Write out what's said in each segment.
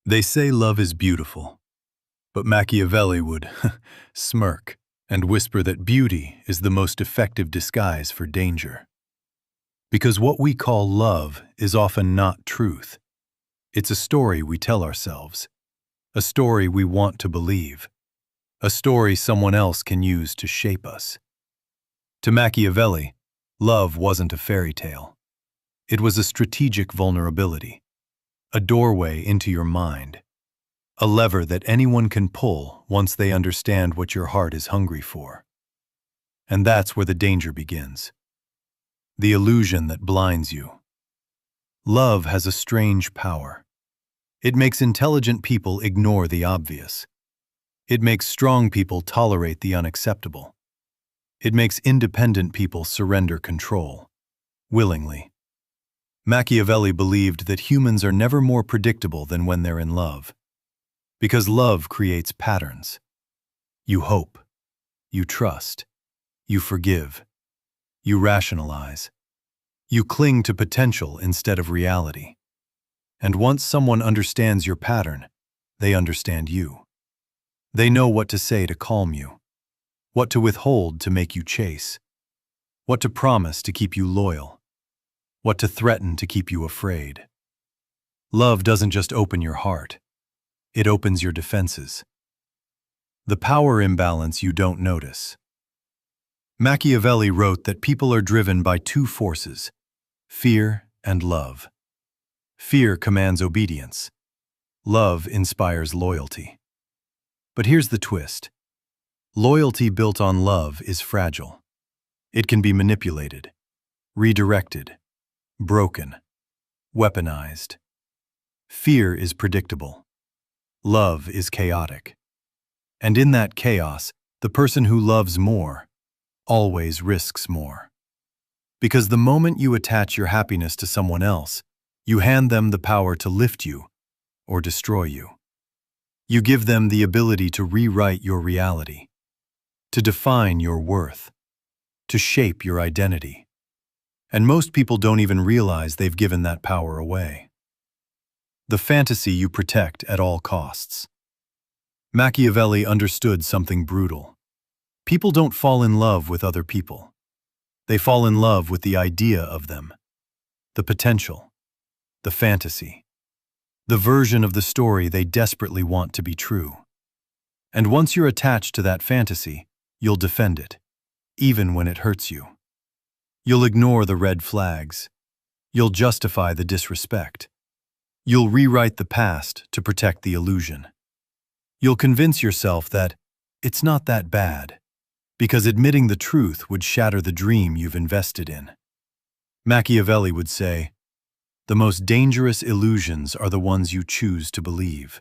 They say love is beautiful, but Machiavelli would smirk and whisper that beauty is the most effective disguise for danger. Because what we call love is often not truth. It's a story we tell ourselves, a story we want to believe, a story someone else can use to shape us. To Machiavelli, love wasn't a fairy tale. It was a strategic vulnerability, a doorway into your mind, a lever that anyone can pull once they understand what your heart is hungry for. And that's where the danger begins. The illusion that blinds you. Love has a strange power. It makes intelligent people ignore the obvious. It makes strong people tolerate the unacceptable. It makes independent people surrender control, willingly. Machiavelli believed that humans are never more predictable than when they're in love. Because love creates patterns. You hope. You trust. You forgive. You rationalize. You cling to potential instead of reality. And once someone understands your pattern, they understand you. They know what to say to calm you, what to withhold to make you chase, what to promise to keep you loyal, what to threaten to keep you afraid. Love doesn't just open your heart, it opens your defenses. The power imbalance you don't notice. Machiavelli wrote that people are driven by two forces, fear and love. Fear commands obedience. Love inspires loyalty. But here's the twist. Loyalty built on love is fragile. It can be manipulated, redirected, broken, weaponized. Fear is predictable. Love is chaotic. And in that chaos, the person who loves more always risks more. Because the moment you attach your happiness to someone else, you hand them the power to lift you or destroy you. You give them the ability to rewrite your reality, to define your worth, to shape your identity. And most people don't even realize they've given that power away. The fantasy you protect at all costs. Machiavelli understood something brutal. People don't fall in love with other people. They fall in love with the idea of them, the potential, the fantasy, the version of the story they desperately want to be true. And once you're attached to that fantasy, you'll defend it, even when it hurts you. You'll ignore the red flags. You'll justify the disrespect. You'll rewrite the past to protect the illusion. You'll convince yourself that it's not that bad, because admitting the truth would shatter the dream you've invested in. Machiavelli would say, "The most dangerous illusions are the ones you choose to believe."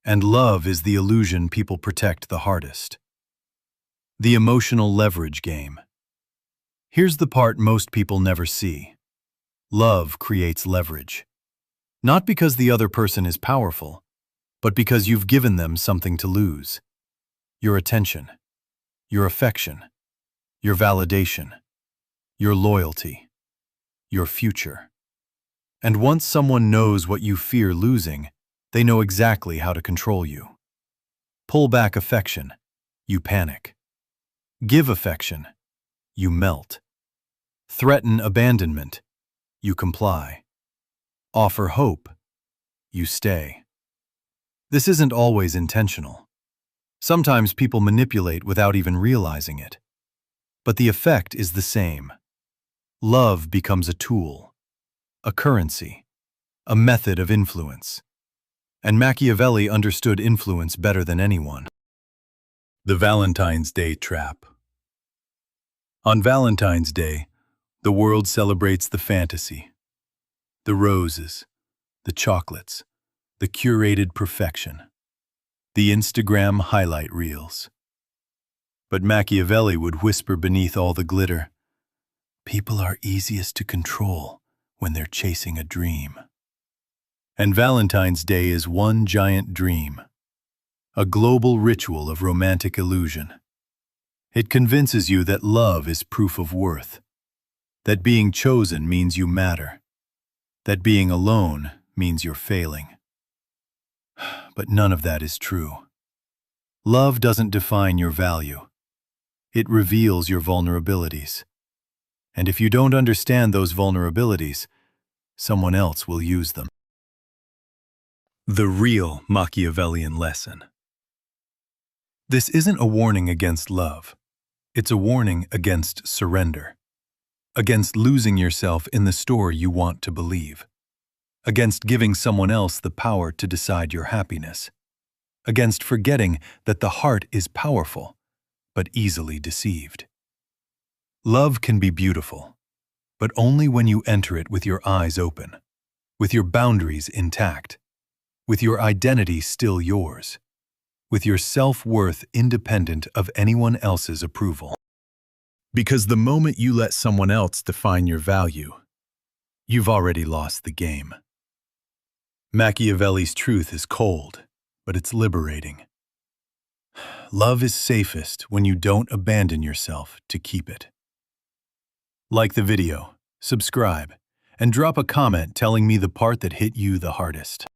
And love is the illusion people protect the hardest. The emotional leverage game. Here's the part most people never see. Love creates leverage. Not because the other person is powerful, but because you've given them something to lose. Your attention, your affection, your validation, your loyalty, your future. And once someone knows what you fear losing, they know exactly how to control you. Pull back affection, you panic. Give affection, you melt. Threaten abandonment, you comply. Offer hope, you stay. This isn't always intentional. Sometimes people manipulate without even realizing it. But the effect is the same. Love becomes a tool, a currency, a method of influence. And Machiavelli understood influence better than anyone. The Valentine's Day Trap. On Valentine's Day, the world celebrates the fantasy. The roses, the chocolates, the curated perfection. The Instagram highlight reels. But Machiavelli would whisper beneath all the glitter, "People are easiest to control when they're chasing a dream." And Valentine's Day is one giant dream, a global ritual of romantic illusion. It convinces you that love is proof of worth, that being chosen means you matter, that being alone means you're failing. but none of that is true. Love doesn't define your value. It reveals your vulnerabilities. And if you don't understand those vulnerabilities, someone else will use them. The real Machiavellian lesson. This isn't a warning against love. It's a warning against surrender. Against losing yourself in the story you want to believe. Against giving someone else the power to decide your happiness. Against forgetting that the heart is powerful, but easily deceived. Love can be beautiful, but only when you enter it with your eyes open, with your boundaries intact, with your identity still yours, with your self-worth independent of anyone else's approval. Because the moment you let someone else define your value, you've already lost the game. Machiavelli's truth is cold, but it's liberating. Love is safest when you don't abandon yourself to keep it. Like the video, subscribe, and drop a comment telling me the part that hit you the hardest.